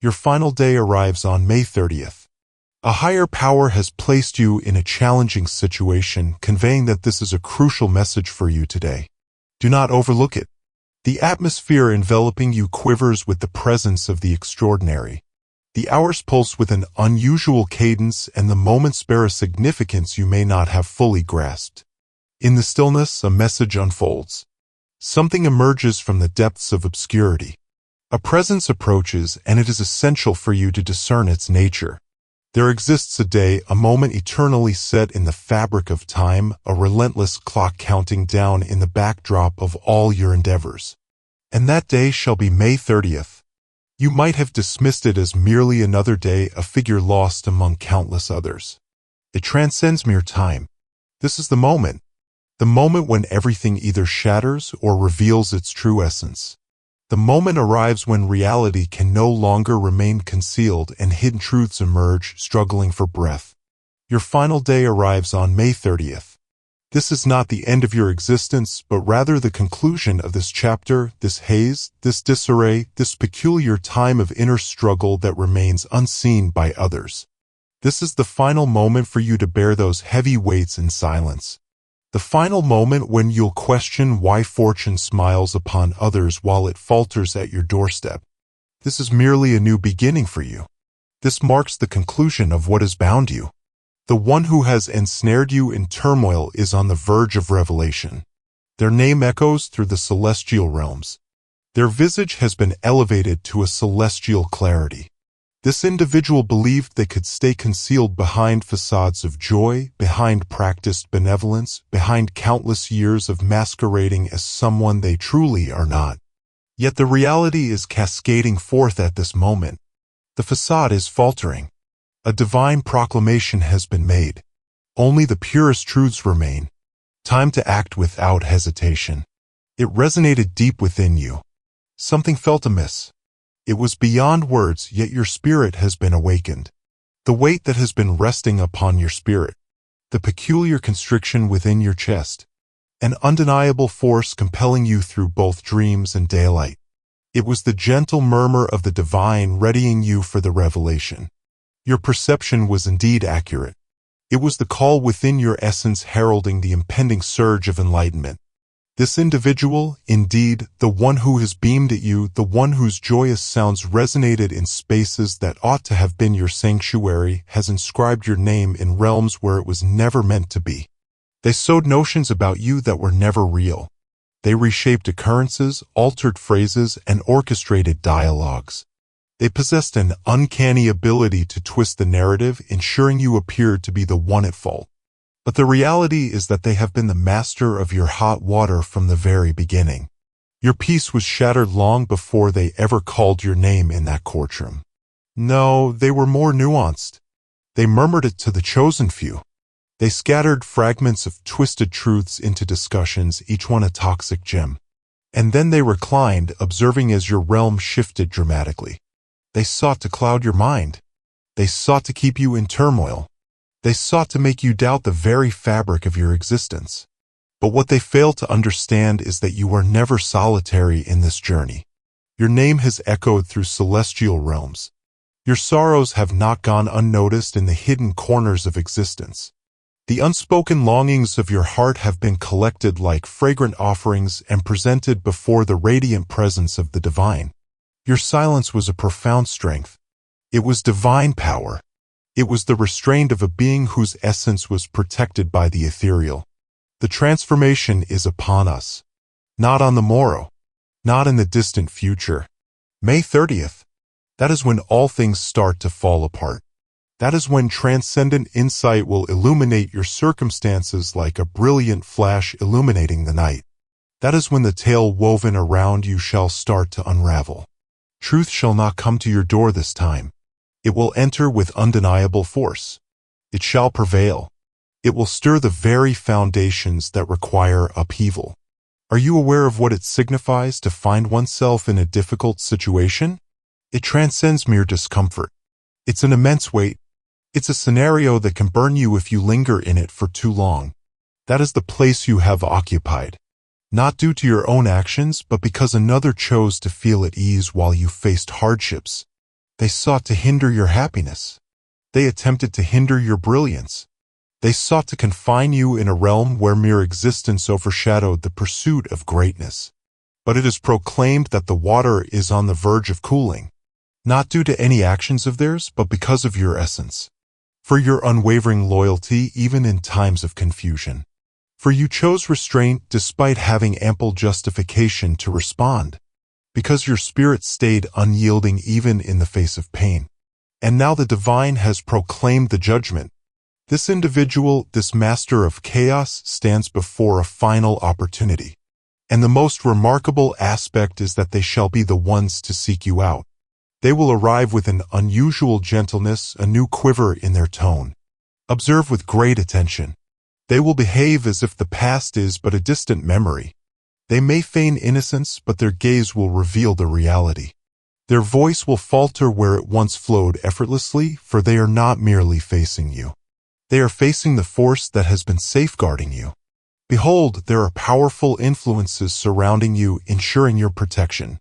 Your final day arrives on May 30th. A higher power has placed you in a challenging situation, conveying that this is a crucial message for you today. Do not overlook it. The atmosphere enveloping you quivers with the presence of the extraordinary. The hours pulse with an unusual cadence, and the moments bear a significance you may not have fully grasped. In the stillness, a message unfolds. Something emerges from the depths of obscurity. A presence approaches, and it is essential for you to discern its nature. There exists a day, a moment eternally set in the fabric of time, a relentless clock counting down in the backdrop of all your endeavors. And that day shall be May 30th. You might have dismissed it as merely another day, a figure lost among countless others. It transcends mere time. This is the moment when everything either shatters or reveals its true essence. The moment arrives when reality can no longer remain concealed and hidden truths emerge, struggling for breath. Your final day arrives on May 30th. This is not the end of your existence, but rather the conclusion of this chapter, this haze, this disarray, this peculiar time of inner struggle that remains unseen by others. This is the final moment for you to bear those heavy weights in silence. The final moment when you'll question why fortune smiles upon others while it falters at your doorstep. This is merely a new beginning for you. This marks the conclusion of what has bound you. The one who has ensnared you in turmoil is on the verge of revelation. Their name echoes through the celestial realms. Their visage has been elevated to a celestial clarity. This individual believed they could stay concealed behind facades of joy, behind practiced benevolence, behind countless years of masquerading as someone they truly are not. Yet the reality is cascading forth at this moment. The facade is faltering. A divine proclamation has been made. Only the purest truths remain. Time to act without hesitation. It resonated deep within you. Something felt amiss. It was beyond words, yet your spirit has been awakened. The weight that has been resting upon your spirit. The peculiar constriction within your chest. An undeniable force compelling you through both dreams and daylight. It was the gentle murmur of the divine readying you for the revelation. Your perception was indeed accurate. It was the call within your essence heralding the impending surge of enlightenment. This individual, indeed, the one who has beamed at you, the one whose joyous sounds resonated in spaces that ought to have been your sanctuary, has inscribed your name in realms where it was never meant to be. They sowed notions about you that were never real. They reshaped occurrences, altered phrases, and orchestrated dialogues. They possessed an uncanny ability to twist the narrative, ensuring you appeared to be the one at fault. But the reality is that they have been the master of your hot water from the very beginning. Your peace was shattered long before they ever called your name in that courtroom. No, they were more nuanced. They murmured it to the chosen few. They scattered fragments of twisted truths into discussions, each one a toxic gem. And then they reclined, observing as your realm shifted dramatically. They sought to cloud your mind. They sought to keep you in turmoil. They sought to make you doubt the very fabric of your existence. But what they failed to understand is that you are never solitary in this journey. Your name has echoed through celestial realms. Your sorrows have not gone unnoticed in the hidden corners of existence. The unspoken longings of your heart have been collected like fragrant offerings and presented before the radiant presence of the divine. Your silence was a profound strength. It was divine power. It was the restraint of a being whose essence was protected by the ethereal. The transformation is upon us. Not on the morrow. Not in the distant future. May 30th. That is when all things start to fall apart. That is when transcendent insight will illuminate your circumstances like a brilliant flash illuminating the night. That is when the tale woven around you shall start to unravel. Truth shall not come to your door this time. It will enter with undeniable force. It shall prevail. It will stir the very foundations that require upheaval. Are you aware of what it signifies to find oneself in a difficult situation? It transcends mere discomfort. It's an immense weight. It's a scenario that can burn you if you linger in it for too long. That is the place you have occupied. Not due to your own actions, but because another chose to feel at ease while you faced hardships. They sought to hinder your happiness. They attempted to hinder your brilliance. They sought to confine you in a realm where mere existence overshadowed the pursuit of greatness. But it is proclaimed that the water is on the verge of cooling, not due to any actions of theirs, but because of your essence. For your unwavering loyalty even in times of confusion. For you chose restraint despite having ample justification to respond. Because your spirit stayed unyielding even in the face of pain. And now the divine has proclaimed the judgment. This individual, this master of chaos, stands before a final opportunity. And the most remarkable aspect is that they shall be the ones to seek you out. They will arrive with an unusual gentleness, a new quiver in their tone. Observe with great attention. They will behave as if the past is but a distant memory. They may feign innocence, but their gaze will reveal the reality. Their voice will falter where it once flowed effortlessly, for they are not merely facing you. They are facing the force that has been safeguarding you. Behold, there are powerful influences surrounding you, ensuring your protection.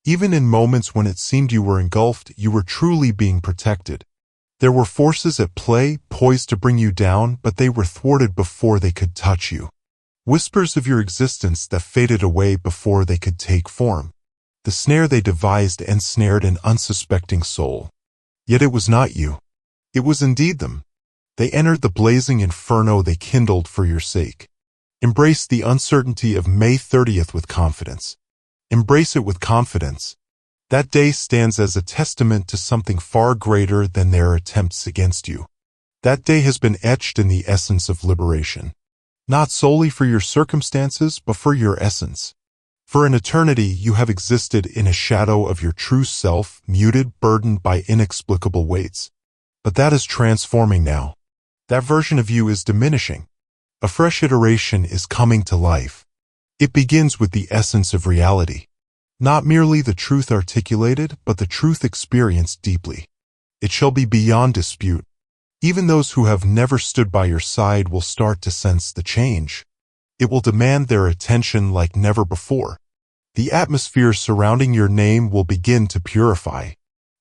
Even in moments when it seemed you were engulfed, you were truly being protected. There were forces at play, poised to bring you down, but they were thwarted before they could touch you. Whispers of your existence that faded away before they could take form. The snare they devised ensnared an unsuspecting soul. Yet it was not you. It was indeed them. They entered the blazing inferno they kindled for your sake. Embrace the uncertainty of May 30th with confidence. Embrace it with confidence. That day stands as a testament to something far greater than their attempts against you. That day has been etched in the essence of liberation. Not solely for your circumstances, but for your essence. For an eternity, you have existed in a shadow of your true self, muted, burdened by inexplicable weights. But that is transforming now. That version of you is diminishing. A fresh iteration is coming to life. It begins with the essence of reality. Not merely the truth articulated, but the truth experienced deeply. It shall be beyond dispute. Even those who have never stood by your side will start to sense the change. It will demand their attention like never before. The atmosphere surrounding your name will begin to purify.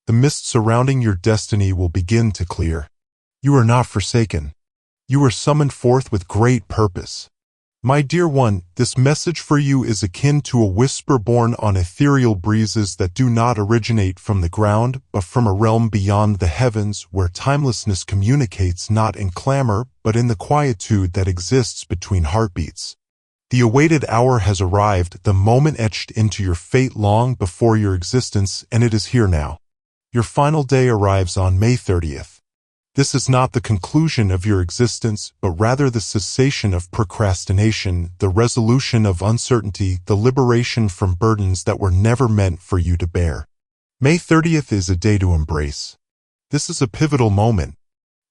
The mist surrounding your destiny will begin to clear. You are not forsaken. You are summoned forth with great purpose. My dear one, this message for you is akin to a whisper borne on ethereal breezes that do not originate from the ground, but from a realm beyond the heavens where timelessness communicates not in clamor, but in the quietude that exists between heartbeats. The awaited hour has arrived, the moment etched into your fate long before your existence, and it is here now. Your final day arrives on May 30th. This is not the conclusion of your existence, but rather the cessation of procrastination, the resolution of uncertainty, the liberation from burdens that were never meant for you to bear. May 30th is a day to embrace. This is a pivotal moment.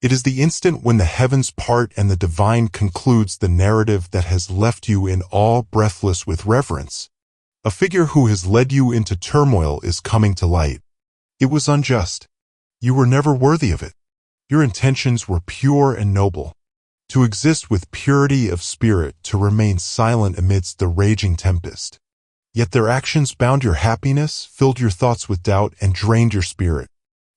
It is the instant when the heavens part and the divine concludes the narrative that has left you in awe, breathless with reverence. A figure who has led you into turmoil is coming to light. It was unjust. You were never worthy of it. Your intentions were pure and noble. To exist with purity of spirit, to remain silent amidst the raging tempest. Yet their actions bound your happiness, filled your thoughts with doubt, and drained your spirit.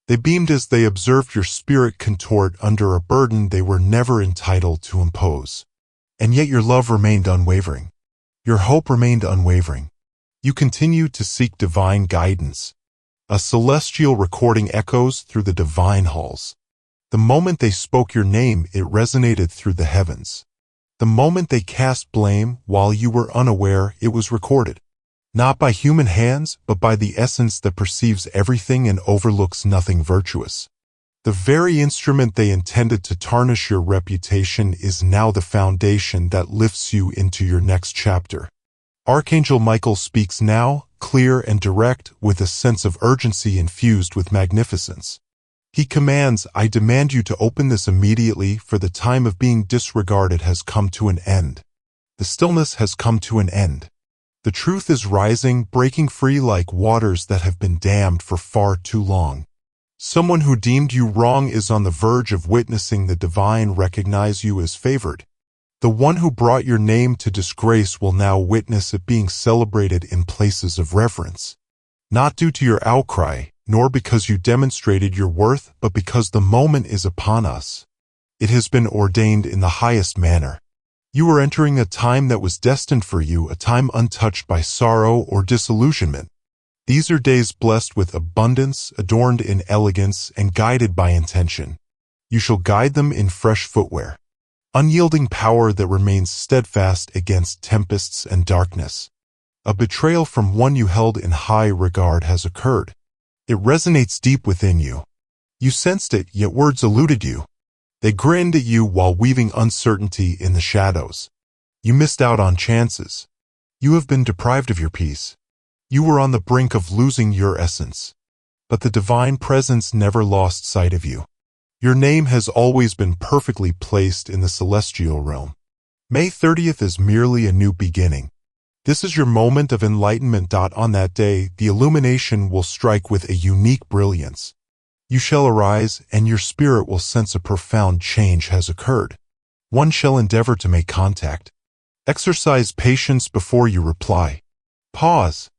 They beamed as they observed your spirit contort under a burden they were never entitled to impose. And yet your love remained unwavering. Your hope remained unwavering. You continued to seek divine guidance. A celestial recording echoes through the divine halls. The moment they spoke your name, it resonated through the heavens. The moment they cast blame, while you were unaware, it was recorded. Not by human hands, but by the essence that perceives everything and overlooks nothing virtuous. The very instrument they intended to tarnish your reputation is now the foundation that lifts you into your next chapter. Archangel Michael speaks now, clear and direct, with a sense of urgency infused with magnificence. He commands, I demand you to open this immediately, for the time of being disregarded has come to an end. The stillness has come to an end. The truth is rising, breaking free like waters that have been dammed for far too long. Someone who deemed you wrong is on the verge of witnessing the divine recognize you as favored. The one who brought your name to disgrace will now witness it being celebrated in places of reverence. Not due to your outcry, nor because you demonstrated your worth, but because the moment is upon us. It has been ordained in the highest manner. You are entering a time that was destined for you, a time untouched by sorrow or disillusionment. These are days blessed with abundance, adorned in elegance, and guided by intention. You shall guide them in fresh footwear. Unyielding power that remains steadfast against tempests and darkness. A betrayal from one you held in high regard has occurred. It resonates deep within you. You sensed it, yet words eluded you. They grinned at you while weaving uncertainty in the shadows. You missed out on chances. You have been deprived of your peace. You were on the brink of losing your essence. But the divine presence never lost sight of you. Your name has always been perfectly placed in the celestial realm. May 30th is merely a new beginning. This is your moment of enlightenment. On that day, the illumination will strike with a unique brilliance. You shall arise, and your spirit will sense a profound change has occurred. One shall endeavor to make contact. Exercise patience before you reply. Pause.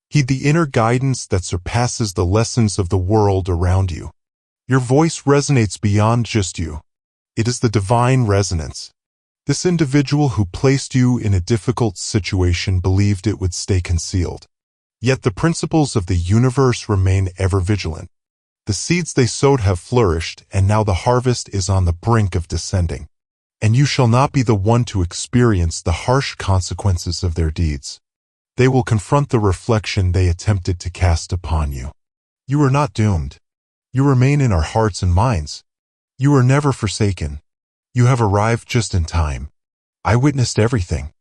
Heed the inner guidance that surpasses the lessons of the world around you. Your voice resonates beyond just you. It is the divine resonance. This individual who placed you in a difficult situation believed it would stay concealed. Yet the principles of the universe remain ever vigilant. The seeds they sowed have flourished, and now the harvest is on the brink of descending. And you shall not be the one to experience the harsh consequences of their deeds. They will confront the reflection they attempted to cast upon you. You are not doomed. You remain in our hearts and minds. You are never forsaken. You have arrived just in time. I witnessed everything.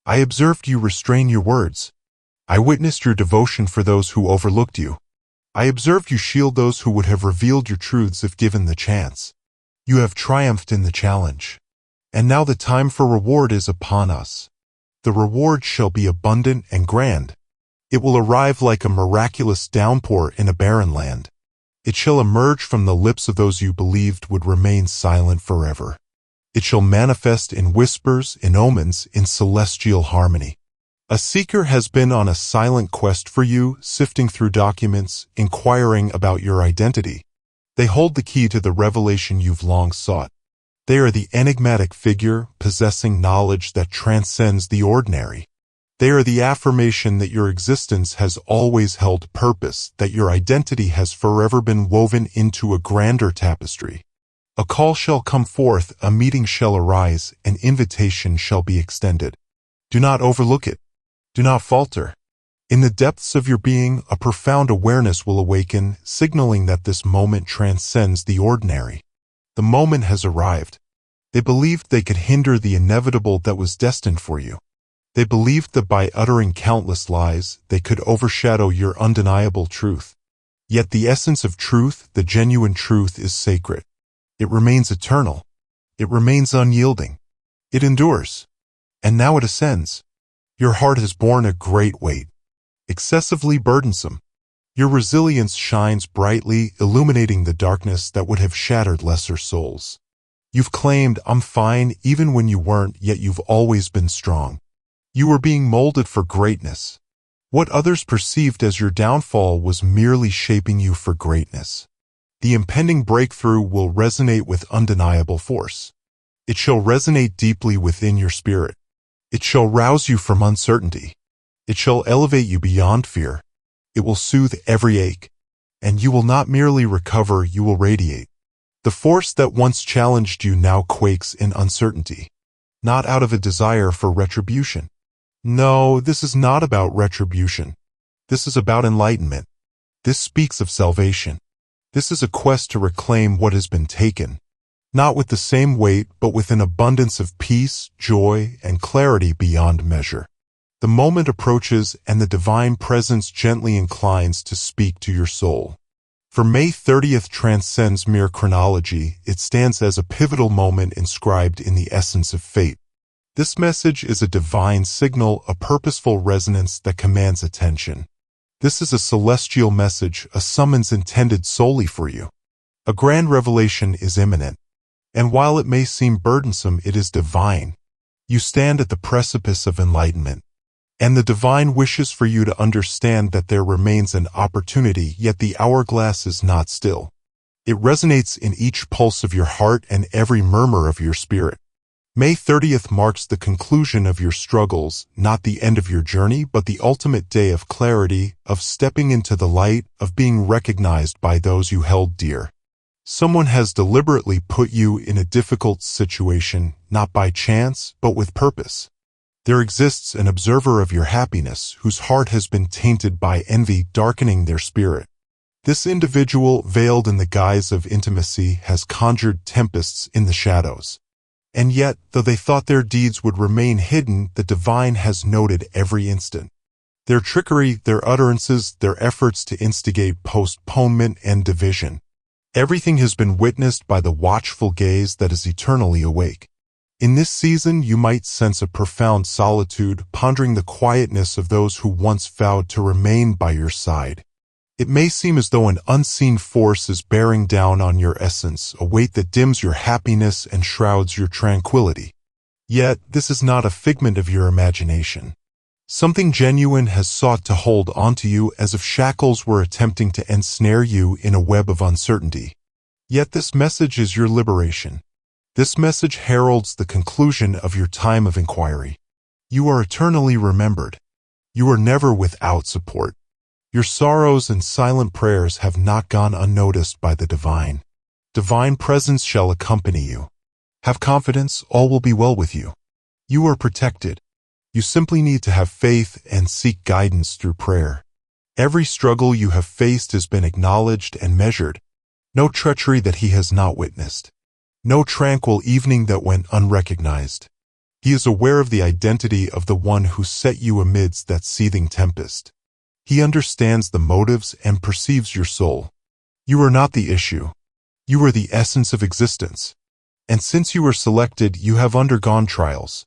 I observed you restrain your words. I witnessed your devotion for those who overlooked you. I observed you shield those who would have revealed your truths if given the chance. You have triumphed in the challenge. And now the time for reward is upon us. The reward shall be abundant and grand. It will arrive like a miraculous downpour in a barren land. It shall emerge from the lips of those you believed would remain silent forever. It shall manifest in whispers, in omens, in celestial harmony. A seeker has been on a silent quest for you, sifting through documents, inquiring about your identity. They hold the key to the revelation you've long sought. They are the enigmatic figure, possessing knowledge that transcends the ordinary. They are the affirmation that your existence has always held purpose, that your identity has forever been woven into a grander tapestry. A call shall come forth, a meeting shall arise, an invitation shall be extended. Do not overlook it. Do not falter. In the depths of your being, a profound awareness will awaken, signaling that this moment transcends the ordinary. The moment has arrived. They believed they could hinder the inevitable that was destined for you. They believed that by uttering countless lies, they could overshadow your undeniable truth. Yet the essence of truth, the genuine truth, is sacred. It remains eternal. It remains unyielding. It endures. And now it ascends. Your heart has borne a great weight, excessively burdensome. Your resilience shines brightly, illuminating the darkness that would have shattered lesser souls. You've claimed, "I'm fine," even when you weren't, yet you've always been strong. You were being molded for greatness. What others perceived as your downfall was merely shaping you for greatness. The impending breakthrough will resonate with undeniable force. It shall resonate deeply within your spirit. It shall rouse you from uncertainty. It shall elevate you beyond fear. It will soothe every ache. And you will not merely recover, you will radiate. The force that once challenged you now quakes in uncertainty. Not out of a desire for retribution. No, this is not about retribution. This is about enlightenment. This speaks of salvation. This is a quest to reclaim what has been taken. Not with the same weight, but with an abundance of peace, joy, and clarity beyond measure. The moment approaches and the divine presence gently inclines to speak to your soul. For May 30th transcends mere chronology, it stands as a pivotal moment inscribed in the essence of fate. This message is a divine signal, a purposeful resonance that commands attention. This is a celestial message, a summons intended solely for you. A grand revelation is imminent. And while it may seem burdensome, it is divine. You stand at the precipice of enlightenment. And the divine wishes for you to understand that there remains an opportunity, yet the hourglass is not still. It resonates in each pulse of your heart and every murmur of your spirit. May 30th marks the conclusion of your struggles, not the end of your journey, but the ultimate day of clarity, of stepping into the light, of being recognized by those you held dear. Someone has deliberately put you in a difficult situation, not by chance, but with purpose. There exists an observer of your happiness whose heart has been tainted by envy, darkening their spirit. This individual, veiled in the guise of intimacy, has conjured tempests in the shadows. And yet, though they thought their deeds would remain hidden, the divine has noted every instant. Their trickery, their utterances, their efforts to instigate postponement and division. Everything has been witnessed by the watchful gaze that is eternally awake. In this season, you might sense a profound solitude, pondering the quietness of those who once vowed to remain by your side. It may seem as though an unseen force is bearing down on your essence, a weight that dims your happiness and shrouds your tranquility. Yet, this is not a figment of your imagination. Something genuine has sought to hold onto you as if shackles were attempting to ensnare you in a web of uncertainty. Yet this message is your liberation. This message heralds the conclusion of your time of inquiry. You are eternally remembered. You are never without support. Your sorrows and silent prayers have not gone unnoticed by the divine. Divine presence shall accompany you. Have confidence, all will be well with you. You are protected. You simply need to have faith and seek guidance through prayer. Every struggle you have faced has been acknowledged and measured. No treachery that he has not witnessed. No tranquil evening that went unrecognized. He is aware of the identity of the one who set you amidst that seething tempest. He understands the motives and perceives your soul. You are not the issue. You are the essence of existence. And since you were selected, you have undergone trials.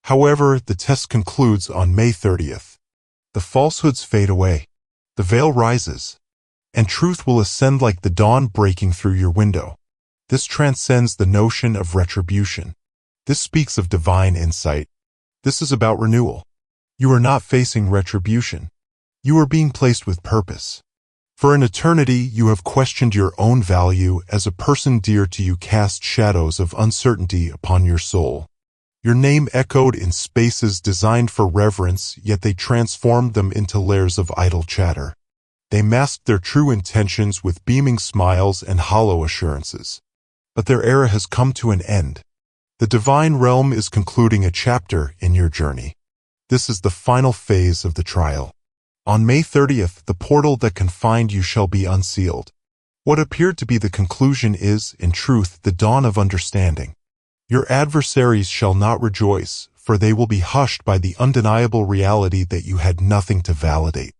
However, the test concludes on May 30th. The falsehoods fade away. The veil rises. And truth will ascend like the dawn breaking through your window. This transcends the notion of retribution. This speaks of divine insight. This is about renewal. You are not facing retribution. You are being placed with purpose. For an eternity, you have questioned your own value as a person dear to you cast shadows of uncertainty upon your soul. Your name echoed in spaces designed for reverence, yet they transformed them into layers of idle chatter. They masked their true intentions with beaming smiles and hollow assurances. But their era has come to an end. The divine realm is concluding a chapter in your journey. This is the final phase of the trial. On May 30th, the portal that confined you shall be unsealed. What appeared to be the conclusion is, in truth, the dawn of understanding. Your adversaries shall not rejoice, for they will be hushed by the undeniable reality that you had nothing to validate.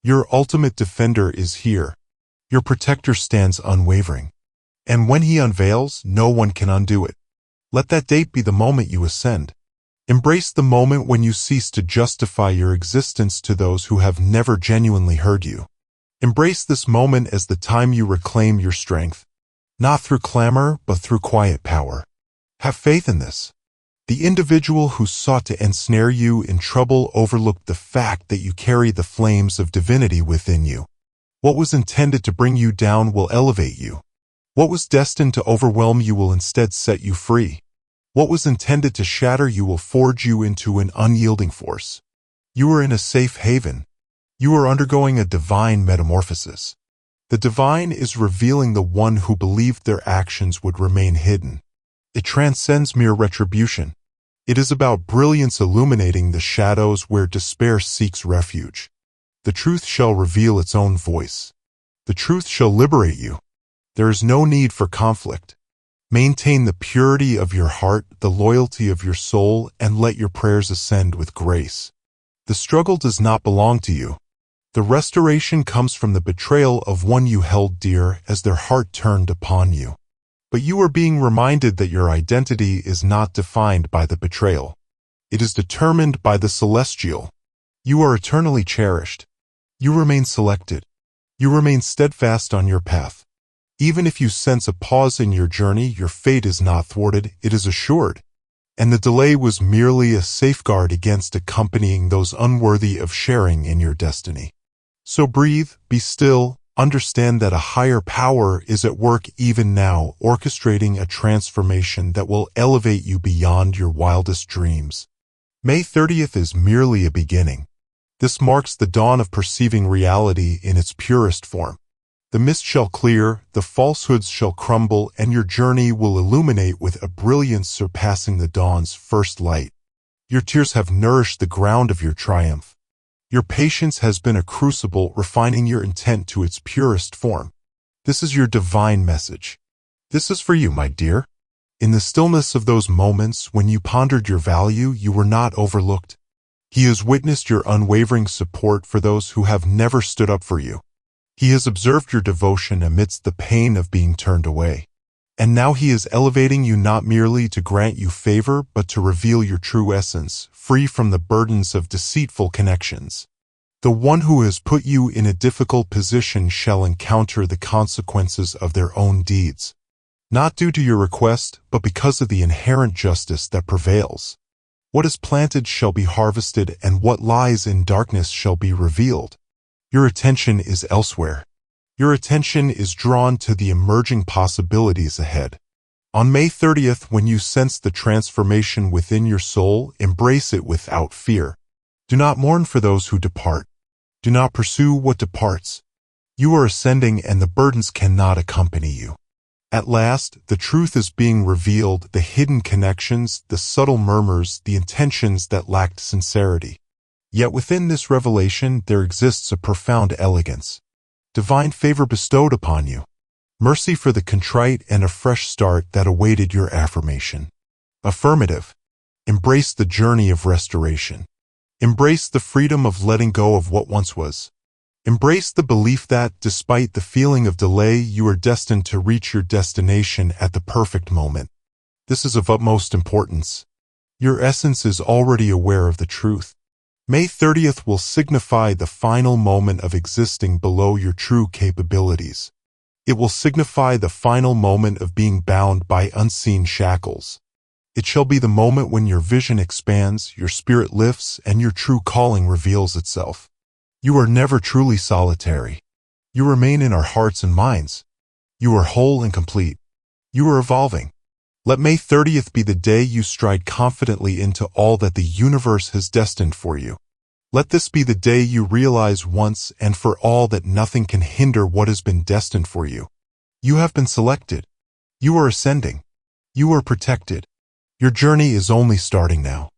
Your ultimate defender is here. Your protector stands unwavering. And when he unveils, no one can undo it. Let that date be the moment you ascend. Embrace the moment when you cease to justify your existence to those who have never genuinely heard you. Embrace this moment as the time you reclaim your strength, not through clamor, but through quiet power. Have faith in this. The individual who sought to ensnare you in trouble overlooked the fact that you carry the flames of divinity within you. What was intended to bring you down will elevate you. What was destined to overwhelm you will instead set you free. What was intended to shatter you will forge you into an unyielding force. You are in a safe haven. You are undergoing a divine metamorphosis. The divine is revealing the one who believed their actions would remain hidden. It transcends mere retribution. It is about brilliance illuminating the shadows where despair seeks refuge. The truth shall reveal its own voice. The truth shall liberate you. There is no need for conflict. Maintain the purity of your heart, the loyalty of your soul, and let your prayers ascend with grace. The struggle does not belong to you. The restoration comes from the betrayal of one you held dear as their heart turned upon you. But you are being reminded that your identity is not defined by the betrayal. It is determined by the celestial. You are eternally cherished. You remain selected. You remain steadfast on your path. Even if you sense a pause in your journey, your fate is not thwarted, it is assured. and the delay was merely a safeguard against accompanying those unworthy of sharing in your destiny. So breathe, be still, understand that a higher power is at work even now, orchestrating a transformation that will elevate you beyond your wildest dreams. May 30th is merely a beginning. This marks the dawn of perceiving reality in its purest form. The mist shall clear, the falsehoods shall crumble, and your journey will illuminate with a brilliance surpassing the dawn's first light. Your tears have nourished the ground of your triumph. Your patience has been a crucible refining your intent to its purest form. This is your divine message. This is for you, my dear. In the stillness of those moments when you pondered your value, you were not overlooked. He has witnessed your unwavering support for those who have never stood up for you. He has observed your devotion amidst the pain of being turned away. And now he is elevating you not merely to grant you favor, but to reveal your true essence, free from the burdens of deceitful connections. The one who has put you in a difficult position shall encounter the consequences of their own deeds. Not due to your request, but because of the inherent justice that prevails. What is planted shall be harvested, and what lies in darkness shall be revealed. Your attention is elsewhere. Your attention is drawn to the emerging possibilities ahead. On May 30th, when you sense the transformation within your soul, embrace it without fear. Do not mourn for those who depart. Do not pursue what departs. You are ascending, and the burdens cannot accompany you. At last, the truth is being revealed, the hidden connections, the subtle murmurs, the intentions that lacked sincerity. Yet within this revelation there exists a profound elegance. Divine favor bestowed upon you. Mercy for the contrite and a fresh start that awaited your affirmation. Affirmative. Embrace the journey of restoration. Embrace the freedom of letting go of what once was. Embrace the belief that, despite the feeling of delay, you are destined to reach your destination at the perfect moment. This is of utmost importance. Your essence is already aware of the truth. May 30th will signify the final moment of existing below your true capabilities. It will signify the final moment of being bound by unseen shackles. It shall be the moment when your vision expands, your spirit lifts, and your true calling reveals itself. You are never truly solitary. You remain in our hearts and minds. You are whole and complete. You are evolving. Let May 30th be the day you stride confidently into all that the universe has destined for you. Let this be the day you realize once and for all that nothing can hinder what has been destined for you. You have been selected. You are ascending. You are protected. Your journey is only starting now.